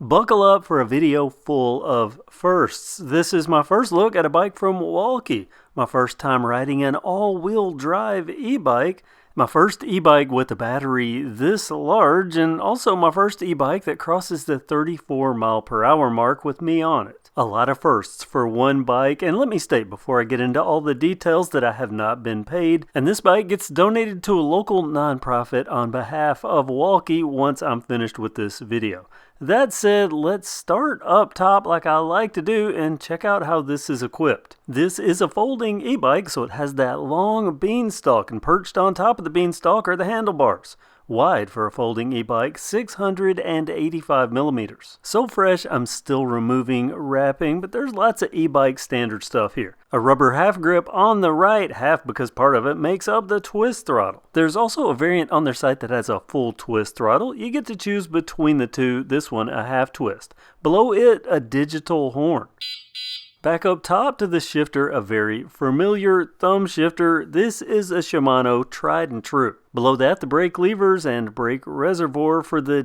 Buckle up for a video full of firsts. This is my first look at a bike from Wallke, my first time riding an all-wheel drive e-bike, my first e-bike with a battery this large, and also my first e-bike that crosses the 34 mile per hour mark with me on it. A lot of firsts for one bike, and let me state before I get into all the details that I have not been paid, and this bike gets donated to a local nonprofit on behalf of Wallke once I'm finished with this video. That said, let's start up top like I like to do and check out how this is equipped. This is a folding e-bike, so it has that long beanstalk, and perched on top of the beanstalk are the handlebars. Wide for a folding e-bike, 685 millimeters. So fresh, I'm still removing wrapping, but there's lots of e-bike standard stuff here. A rubber half grip on the right, half because part of it makes up the twist throttle. There's also a variant on their site that has a full twist throttle. You get to choose between the two, this one a half twist. Below it, a digital horn. Back up top to the shifter, a very familiar thumb shifter. This is a Shimano tried and true. Below that, the brake levers and brake reservoir for the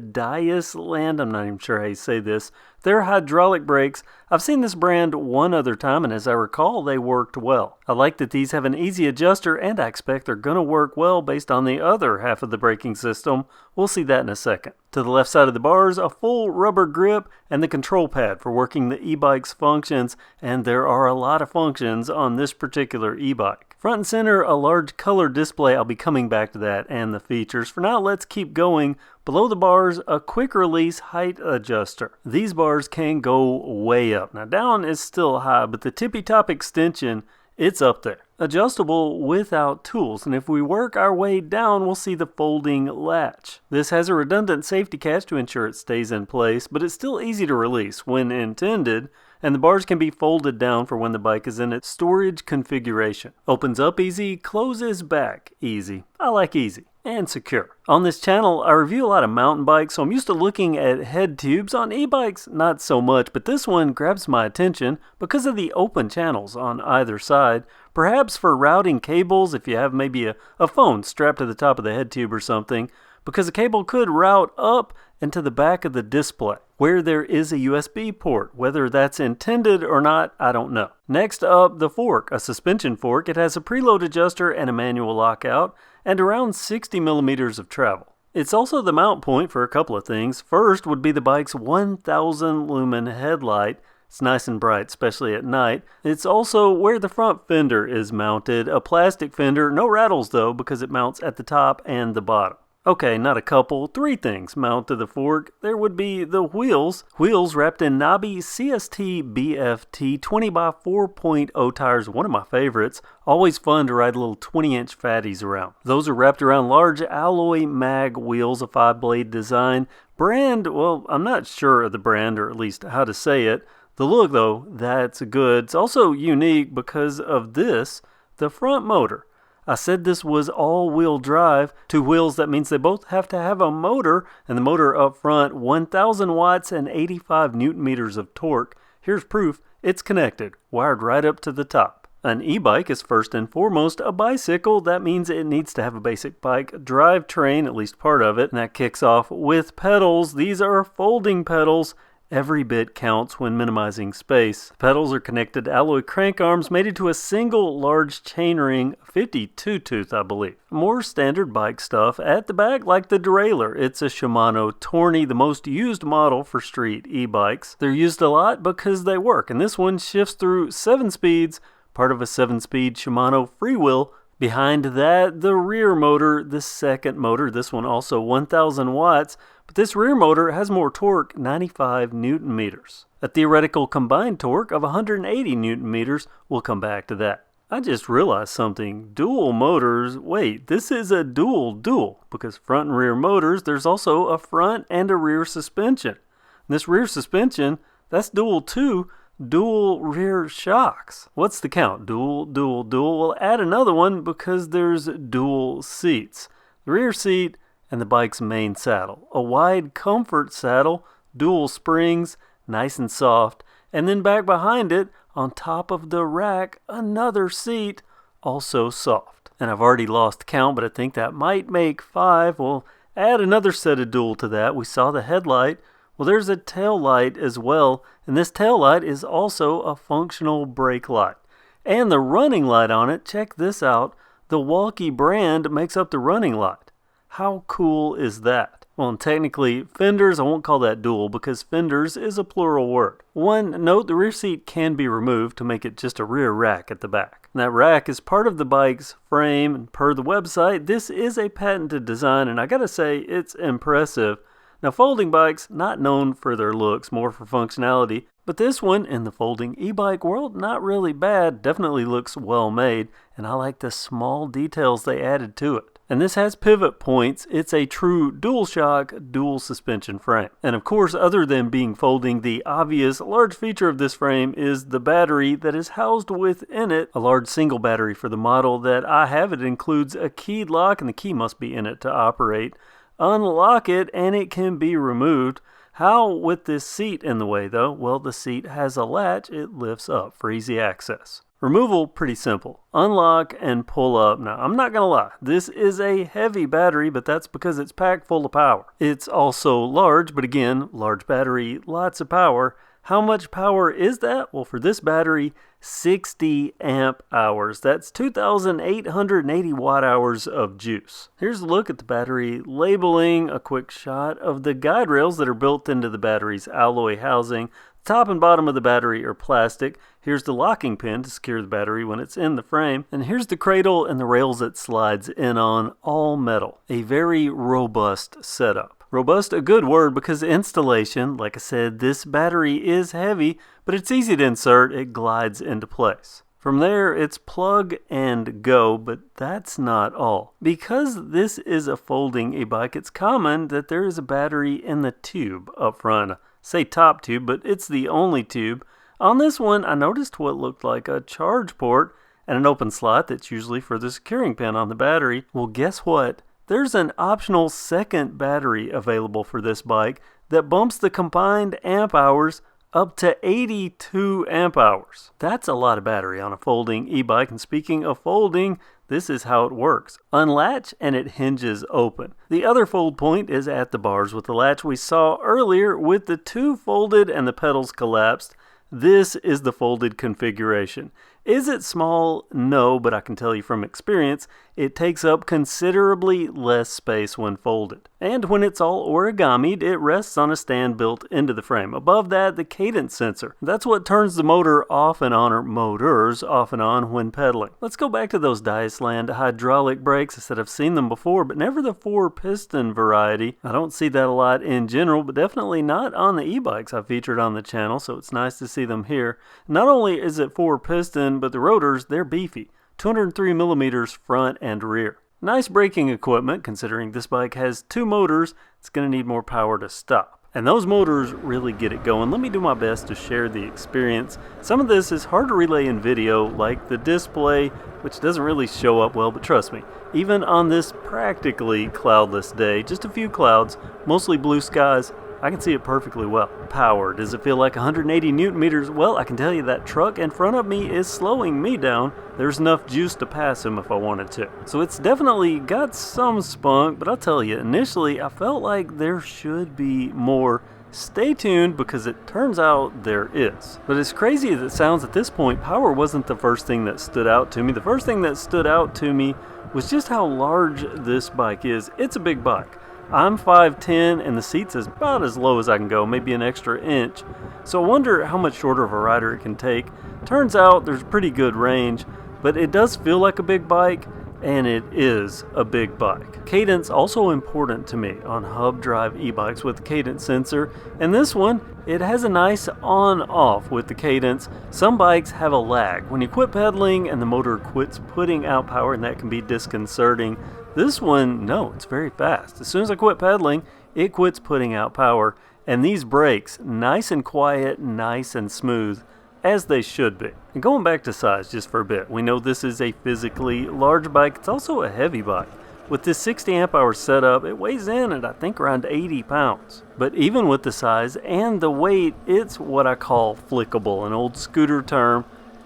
Land. I'm not even sure how you say this. They're hydraulic brakes. I've seen this brand one other time, and as I recall, they worked well. I like that these have an easy adjuster, and I expect they're going to work well based on the other half of the braking system. We'll see that in a second. To the left side of the bars, a full rubber grip and the control pad for working the e-bike's functions, and there are a lot of functions on this particular e-bike. Front and center, a large color display. I'll be coming back to that and the features. For now, let's keep going. Below the bars, a quick release height adjuster. These bars can go way up. Now down is still high, but the tippy top extension, it's up there. Adjustable without tools, and if we work our way down, we'll see the folding latch. This has a redundant safety catch to ensure it stays in place, but it's still easy to release when intended, and the bars can be folded down for when the bike is in its storage configuration. Opens up easy, closes back easy. I like easy. And secure. On this channel, I review a lot of mountain bikes, so I'm used to looking at head tubes. On e-bikes, not so much, but this one grabs my attention because of the open channels on either side. Perhaps for routing cables, if you have maybe a phone strapped to the top of the head tube or something, because a cable could route up into the back of the display, where there is a USB port. Whether that's intended or not, I don't know. Next up, the fork, a suspension fork. It has a preload adjuster and a manual lockout, and around 60 millimeters of travel. It's also the mount point for a couple of things. First would be the bike's 1000 lumen headlight. It's nice and bright, especially at night. It's also where the front fender is mounted, a plastic fender, no rattles though, because it mounts at the top and the bottom. Okay, not a couple, three things mount to the fork. There would be the wheels. Wheels wrapped in knobby CST BFT 20x4.0 tires, one of my favorites. Always fun to ride little 20-inch fatties around. Those are wrapped around large alloy mag wheels, a 5-blade design. Brand, well, I'm not sure of the brand, or at least how to say it. The look, though, that's good. It's also unique because of this, the front motor. I said this was all-wheel drive. Two wheels, that means they both have to have a motor, and the motor up front, 1000 watts and 85 newton meters of torque. Here's proof, it's connected, wired right up to the top. An e-bike is first and foremost a bicycle. That means it needs to have a basic bike drivetrain, at least part of it, and that kicks off with pedals. These are folding pedals. Every bit counts when minimizing space. The pedals are connected to alloy crank arms mated to a single large chainring, 52 tooth I believe. More standard bike stuff at the back, like the derailleur. It's a Shimano Tourney, the most used model for street e-bikes. They're used a lot because they work, and this one shifts through 7 speeds, part of a 7-speed Shimano freewheel. Behind that, the rear motor, the second motor, this one also 1000 watts, but this rear motor has more torque, 95 newton meters. A theoretical combined torque of 180 newton meters, we'll come back to that. I just realized something, dual motors, wait, this is a dual, because front and rear motors, there's also a front and a rear suspension. And this rear suspension, that's dual too, dual rear shocks. What's the count? Dual. We'll add another one because there's dual seats. The rear seat and the bike's main saddle. A wide comfort saddle, dual springs, nice and soft, and then back behind it, on top of the rack, another seat, also soft. And I've already lost count, but I think that might make 5. We'll add another set of dual to that. We saw the headlight Well, there's a tail light as well, and this tail light is also a functional brake light. And the running light on it, check this out, the Wallke brand makes up the running light. How cool is that? Well, and technically, fenders, I won't call that dual because fenders is a plural word. One note, the rear seat can be removed to make it just a rear rack at the back. And that rack is part of the bike's frame, and per the website, this is a patented design, and I gotta say, it's impressive. Now, folding bikes, not known for their looks, more for functionality, but this one, in the folding e-bike world, not really bad, definitely looks well made, and I like the small details they added to it. And this has pivot points. It's a true dual shock, dual suspension frame. And of course, other than being folding, the obvious large feature of this frame is the battery that is housed within it. A large single battery for the model that I have. It includes a keyed lock, and the key must be in it to operate. Unlock it, and it can be removed. How with this seat in the way though? Well, the seat has a latch. It lifts up for easy access. Removal, pretty simple. Unlock and pull up. Now, I'm not gonna lie, this is a heavy battery, but that's because it's packed full of power. It's also large, but again, large battery, lots of power. How much power is that? Well, for this battery, 60 amp hours. That's 2,880 watt hours of juice. Here's a look at the battery labeling, a quick shot of the guide rails that are built into the battery's alloy housing. The top and bottom of the battery are plastic. Here's the locking pin to secure the battery when it's in the frame. And here's the cradle and the rails it slides in on, all metal. A very robust setup. Robust, a good word, because installation, like I said, this battery is heavy, but it's easy to insert. It glides into place. From there, it's plug and go, but that's not all. Because this is a folding e-bike, it's common that there is a battery in the tube up front. Say top tube, but it's the only tube. On this one, I noticed what looked like a charge port and an open slot that's usually for the securing pin on the battery. Well, guess what? There's an optional second battery available for this bike that bumps the combined amp hours up to 82 amp hours. That's a lot of battery on a folding e-bike, and speaking of folding, this is how it works. Unlatch and it hinges open. The other fold point is at the bars with the latch we saw earlier with the two folded and the pedals collapsed. This is the folded configuration. Is it small? No, but I can tell you from experience, it takes up considerably less space when folded. And when it's all origamied, it rests on a stand built into the frame. Above that, the cadence sensor. That's what turns the motor off and on, or motors off and on when pedaling. Let's go back to those Diasland hydraulic brakes. I said I've seen them before, but never the 4-piston variety. I don't see that a lot in general, but definitely not on the e-bikes I've featured on the channel, so it's nice to see them here. Not only is it 4-piston, but the rotors, they're beefy. 203 millimeters front and rear. Nice braking equipment, considering this bike has two motors. It's going to need more power to stop. And those motors really get it going. Let me do my best to share the experience. Some of this is hard to relay in video, like the display, which doesn't really show up well, but trust me, even on this practically cloudless day, just a few clouds, mostly blue skies, I can see it perfectly well. Power. Does it feel like 180 newton meters? Well, I can tell you that truck in front of me is slowing me down. There's enough juice to pass him if I wanted to. So it's definitely got some spunk, but I'll tell you, initially I felt like there should be more. Stay tuned, because it turns out there is. But as crazy as it sounds at this point, power wasn't the first thing that stood out to me. The first thing that stood out to me was just how large this bike is. It's a big bike. I'm 5'10", and the seat's is about as low as I can go, maybe an extra inch. So I wonder how much shorter of a rider it can take. Turns out there's pretty good range, but it does feel like a big bike, and it is a big bike. Cadence also important to me on hub drive e-bikes with the cadence sensor, and this one, it has a nice on-off with the cadence. Some bikes have a lag. When you quit pedaling and the motor quits putting out power, and that can be disconcerting. This one, no, it's very fast. As soon as I quit pedaling, it quits putting out power, and these brakes, nice and quiet, nice and smooth, as they should be. And going back to size just for a bit, we know this is a physically large bike. It's also a heavy bike. With this 60 amp hour setup, it weighs in at I think around 80 pounds. But even with the size and the weight, it's what I call flickable, an old scooter term.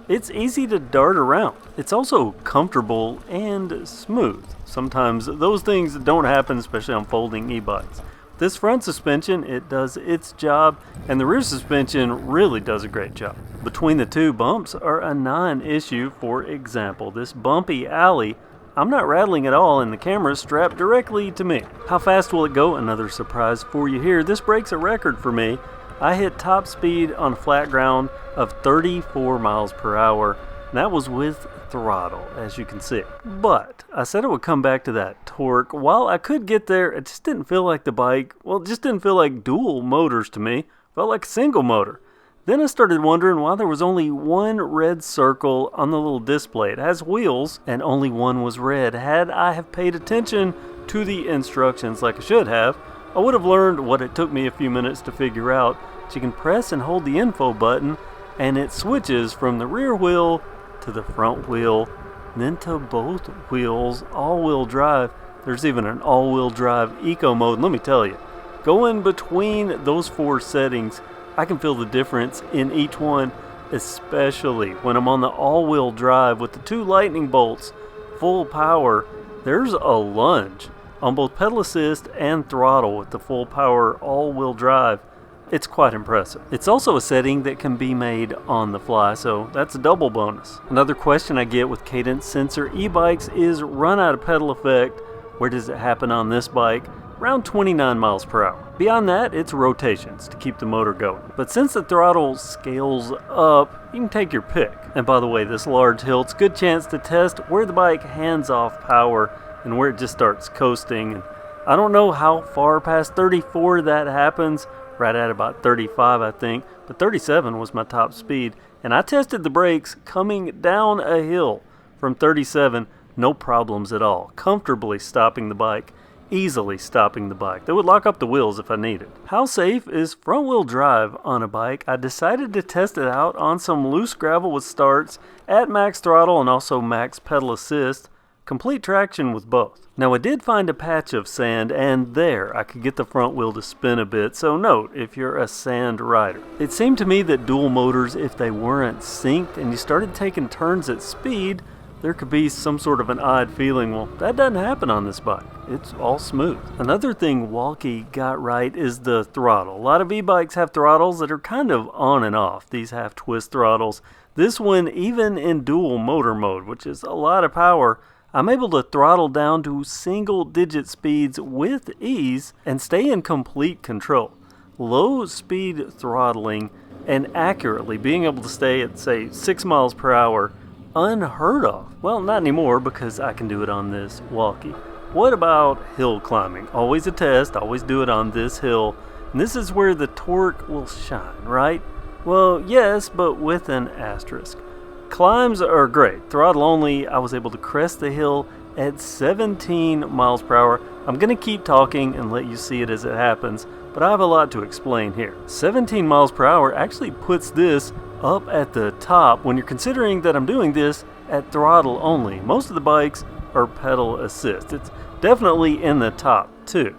It's easy to dart around. It's also comfortable and smooth. Sometimes those things don't happen, especially on folding e-bikes. This front suspension, it does its job, and the rear suspension really does a great job. Between the two, bumps are a non-issue. For example, this bumpy alley, I'm not rattling at all, and the camera's strapped directly to me. How fast will it go? Another surprise for you here. This breaks a record for me. I hit top speed on flat ground of 34 miles per hour. And that was with throttle, as you can see. But I said I would come back to that torque. While I could get there, it just didn't feel like the bike. Well, it just didn't feel like dual motors to me. It felt like a single motor. Then I started wondering why there was only one red circle on the little display. It has wheels, and only one was red. Had I have paid attention to the instructions like I should have, I would have learned what it took me a few minutes to figure out. You can press and hold the info button, and it switches from the rear wheel to the front wheel, then to both wheels, all-wheel drive. There's even an all-wheel drive eco mode. Let me tell you, going between those four settings, I can feel the difference in each one, especially when I'm on the all-wheel drive with the two lightning bolts, full power. There's a lunge on both pedal assist and throttle with the full power all-wheel drive. It's quite impressive. It's also a setting that can be made on the fly, so that's a double bonus. Another question I get with cadence sensor e-bikes is run out of pedal effect. Where does it happen on this bike? Around 29 miles per hour. Beyond that, it's rotations to keep the motor going. But since the throttle scales up, you can take your pick. And by the way, this large hill, it's a good chance to test where the bike hands off power and where it just starts coasting. And I don't know how far past 34 that happens. Right at about 35, I think, but 37 was my top speed, and I tested the brakes coming down a hill from 37, no problems at all, comfortably stopping the bike, easily stopping the bike. They would lock up the wheels if I needed. How safe is front-wheel drive on a bike? I decided to test it out on some loose gravel with starts at max throttle and also max pedal assist, complete traction with both. Now I did find a patch of sand, and there I could get the front wheel to spin a bit, so note if you're a sand rider. It seemed to me that dual motors, if they weren't synced and you started taking turns at speed, there could be some sort of an odd feeling. Well, that doesn't happen on this bike. It's all smooth. Another thing Wallke got right is the throttle. A lot of e-bikes have throttles that are kind of on and off, these half twist throttles. This one, even in dual motor mode, which is a lot of power, I'm able to throttle down to single-digit speeds with ease and stay in complete control. Low speed throttling and accurately being able to stay at, say, 6 miles per hour, unheard of. Well, not anymore because I can do it on this Wallke. What about hill climbing? Always a test, always do it on this hill. And this is where the torque will shine, right? Well, yes, but with an asterisk. Climbs are great. Throttle only, I was able to crest the hill at 17 miles per hour. I'm going to keep talking and let you see it as it happens, but I have a lot to explain here. 17 miles per hour actually puts this up at the top when you're considering that I'm doing this at throttle only. Most of the bikes are pedal assist. It's definitely in the top too.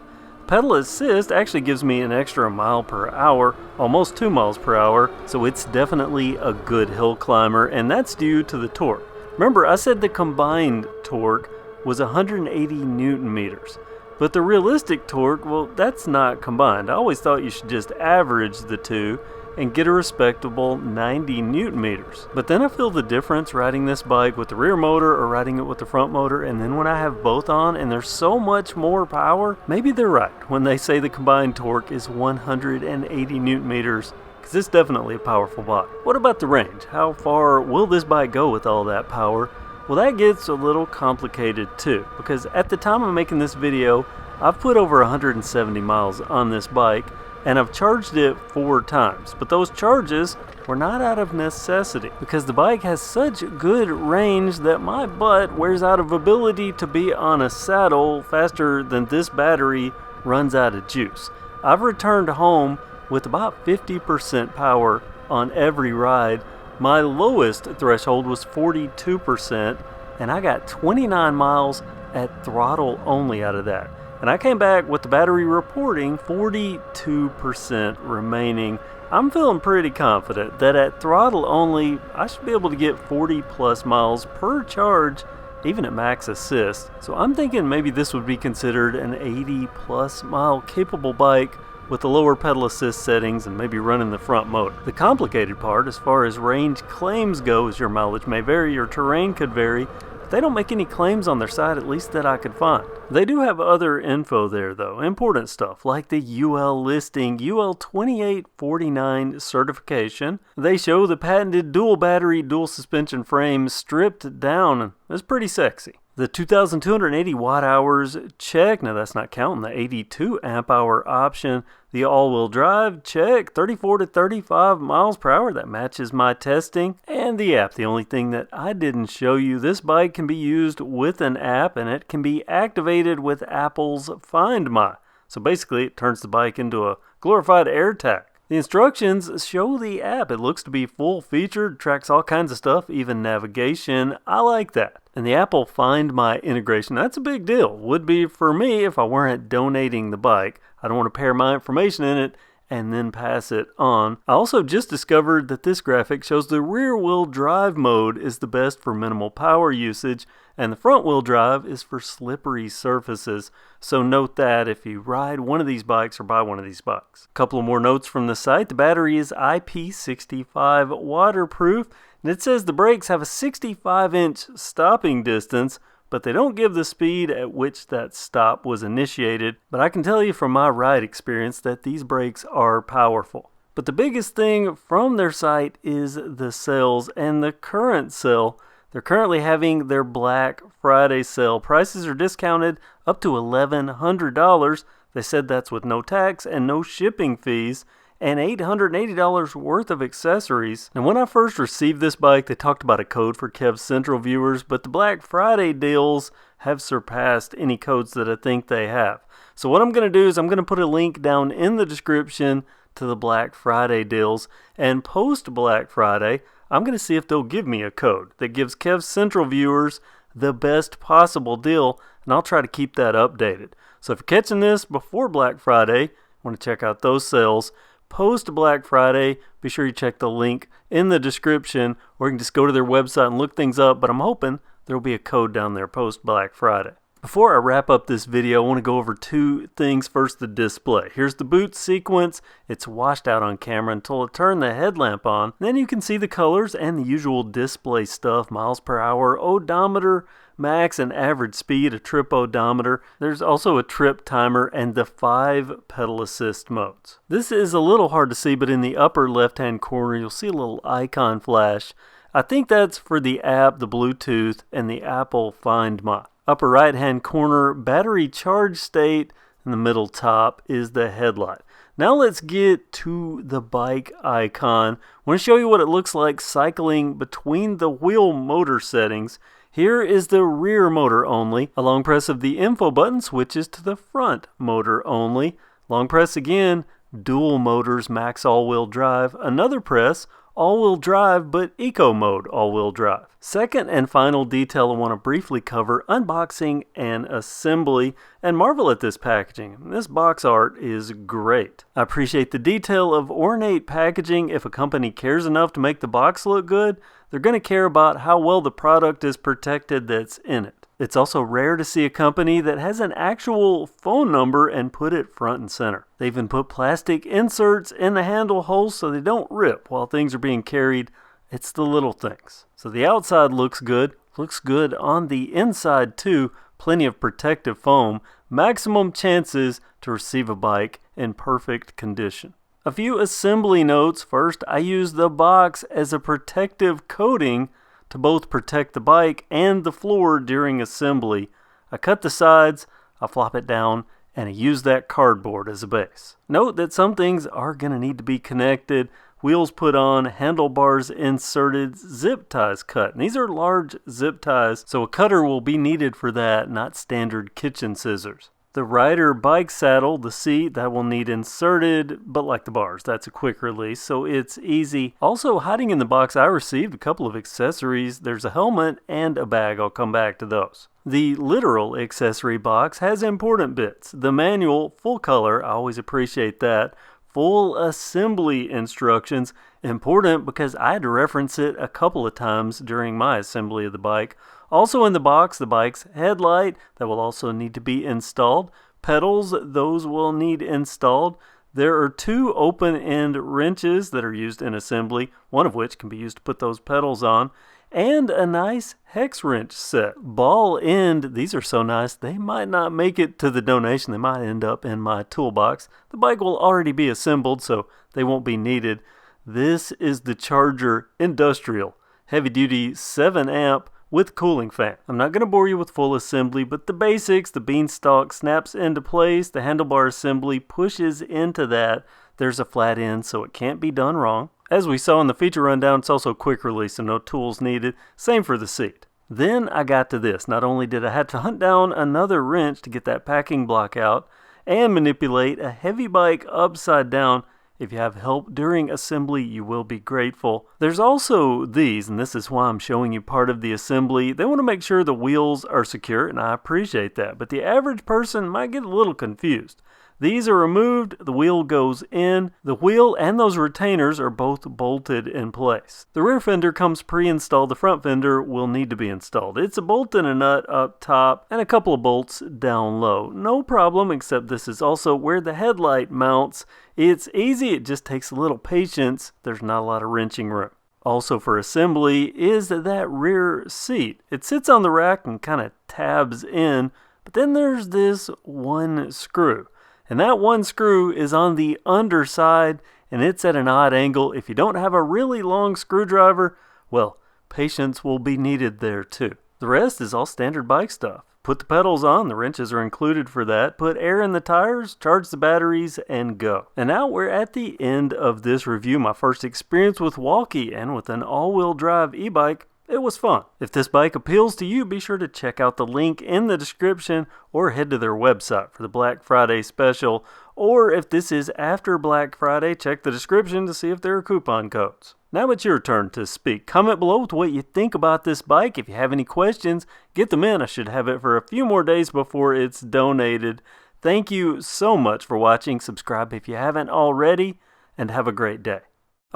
Pedal assist actually gives me an extra mile per hour, almost 2 miles per hour, so it's definitely a good hill climber, and that's due to the torque. Remember, I said the combined torque was 180 Newton meters, but the realistic torque, well, that's not combined. I always thought you should just average the two and get a respectable 90 Newton meters. But then I feel the difference riding this bike with the rear motor or riding it with the front motor, and then when I have both on and there's so much more power, maybe they're right when they say the combined torque is 180 Newton meters, because it's definitely a powerful bike. What about the range? How far will this bike go with all that power? Well, that gets a little complicated too, because at the time I'm making this video, I've put over 170 miles on this bike, and I've charged it 4 times, but those charges were not out of necessity because the bike has such good range that my butt wears out of ability to be on a saddle faster than this battery runs out of juice. I've returned home with about 50% power on every ride. My lowest threshold was 42%, and I got 29 miles at throttle only out of that. And I came back with the battery reporting 42% remaining. I'm feeling pretty confident that at throttle only, I should be able to get 40 plus miles per charge even at max assist. So I'm thinking maybe this would be considered an 80+ mile capable bike with the lower pedal assist settings and maybe running the front motor. The complicated part as far as range claims go is your mileage may vary, your terrain could vary. They don't make any claims on their site, at least that I could find. They do have other info there though, important stuff like the UL listing, UL 2849 certification. They show the patented dual battery, dual suspension frame stripped down. It's pretty sexy. The 2,280 watt hours, check. Now that's not counting the 82 amp hour option. The all-wheel drive, check. 34 to 35 miles per hour, that matches my testing. And the app, the only thing that I didn't show you, this bike can be used with an app and it can be activated with Apple's Find My. So basically it turns the bike into a glorified AirTag. The instructions show the app. It looks to be full featured, tracks all kinds of stuff, even navigation. I like that. And the Apple Find My integration, that's a big deal. Would be for me if I weren't donating the bike. I don't want to pair my information in it and then pass it on. I also just discovered that this graphic shows the rear-wheel drive mode is the best for minimal power usage, and the front-wheel drive is for slippery surfaces. So note that if you ride one of these bikes or buy one of these bikes. A couple of more notes from the site. The battery is IP65 waterproof, and it says the brakes have a 65-inch stopping distance, but they don't give the speed at which that stop was initiated. But I can tell you from my ride experience that these brakes are powerful. But the biggest thing from their site is the sales and the current sale. They're currently having their Black Friday sale. Prices are discounted up to $1,100. They said that's with no tax and no shipping fees, and $880 worth of accessories. And when I first received this bike, they talked about a code for KevCentral viewers, but the Black Friday deals have surpassed any codes that I think they have. So what I'm going to do is I'm going to put a link down in the description to the Black Friday deals, and post Black Friday, I'm going to see if they'll give me a code that gives KevCentral viewers the best possible deal, and I'll try to keep that updated. So if you're catching this before Black Friday, want to check out those sales, post Black Friday, be sure you check the link in the description, or you can just go to their website and look things up, but I'm hoping there'll be a code down there post Black Friday. Before I wrap up this video, I want to go over two things. First, the display. Here's the boot sequence. It's washed out on camera until I turn the headlamp on. Then you can see the colors and the usual display stuff, miles per hour, odometer, max and average speed, a trip odometer. There's also a trip timer and the 5 pedal assist modes. This is a little hard to see, but in the upper left-hand corner, you'll see a little icon flash. I think that's for the app, the Bluetooth, and the Apple Find My. Upper right-hand corner, battery charge state, and the middle top is the headlight. Now let's get to the bike icon. I want to show you what it looks like cycling between the wheel motor settings. Here is the rear motor only. A long press of the info button switches to the front motor only. Long press again, dual motors, max all-wheel drive. Another press, all-wheel drive, but eco mode all-wheel drive. Second and final detail I want to briefly cover, unboxing and assembly, and marvel at this packaging. This box art is great. I appreciate the detail of ornate packaging. If a company cares enough to make the box look good, they're going to care about how well the product is protected that's in it. It's also rare to see a company that has an actual phone number and put it front and center. They even put plastic inserts in the handle holes so they don't rip while things are being carried. It's the little things. So the outside looks good on the inside too. Plenty of protective foam, maximum chances to receive a bike in perfect condition. A few assembly notes. First, I use the box as a protective coating to both protect the bike and the floor during assembly. I cut the sides, I flop it down, and I use that cardboard as a base. Note that some things are going to need to be connected. Wheels put on, handlebars inserted, zip ties cut. And these are large zip ties, so a cutter will be needed for that, not standard kitchen scissors. The rider bike saddle, the seat, that will need inserted, but like the bars, that's a quick release, so it's easy. Also, hiding in the box, I received a couple of accessories. There's a helmet and a bag. I'll come back to those. The literal accessory box has important bits. The manual, full color, I always appreciate that. full assembly instructions. Important because I had to reference it a couple of times during my assembly of the bike. Also in the box, the bike's headlight that will also need to be installed. Pedals, those will need installed. There are 2 open-end wrenches that are used in assembly, one of which can be used to put those pedals on, and a nice hex wrench set. Ball end, these are so nice, they might not make it to the donation. They might end up in my toolbox. The bike will already be assembled, so they won't be needed. This is the Charger Industrial, heavy-duty 7 amp with cooling fan. I'm not going to bore you with full assembly, but the basics, the beanstalk snaps into place, the handlebar assembly pushes into that. There's a flat end, so it can't be done wrong. As we saw in the feature rundown, it's also quick release, so no tools needed. Same for the seat. Then I got to this. Not only did I have to hunt down another wrench to get that packing block out and manipulate a heavy bike upside down. If you have help during assembly, you will be grateful. There's also these, and this is why I'm showing you part of the assembly. They want to make sure the wheels are secure, and I appreciate that. But the average person might get a little confused. These are removed, the wheel goes in. The wheel and those retainers are both bolted in place. The rear fender comes pre-installed, the front fender will need to be installed. It's a bolt and a nut up top and a couple of bolts down low. No problem, except this is also where the headlight mounts. It's easy, it just takes a little patience. There's not a lot of wrenching room. Also for assembly is that rear seat. It sits on the rack and kind of tabs in, but then there's this one screw. And that one screw is on the underside, and it's at an odd angle. If you don't have a really long screwdriver, well, patience will be needed there too. The rest is all standard bike stuff. Put the pedals on, the wrenches are included for that. Put air in the tires, charge the batteries, and go. And now we're at the end of this review. My first experience with Wallke, and with an all-wheel drive e-bike. It was fun. If this bike appeals to you, be sure to check out the link in the description or head to their website for the Black Friday special. Or if this is after Black Friday, check the description to see if there are coupon codes. Now it's your turn to speak. Comment below with what you think about this bike. If you have any questions, get them in. I should have it for a few more days before it's donated. Thank you so much for watching. Subscribe if you haven't already, and have a great day.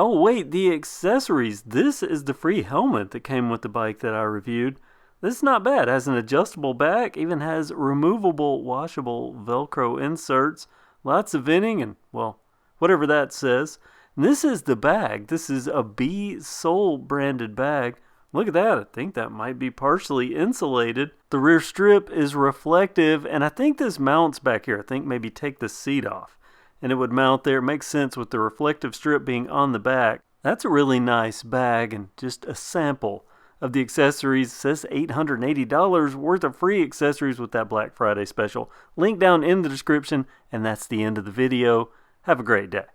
Oh wait, the accessories. This is the free helmet that came with the bike that I reviewed. This is not bad. It has an adjustable back, even has removable, washable Velcro inserts, lots of venting, and, well, whatever that says. And this is the bag. This is a B-Sole branded bag. Look at that. I think that might be partially insulated. The rear strip is reflective, and I think this mounts back here. I think maybe take the seat off, and it would mount there. It makes sense with the reflective strip being on the back. That's a really nice bag, and just a sample of the accessories. It says $880 worth of free accessories with that Black Friday special. Link down in the description, and that's the end of the video. Have a great day.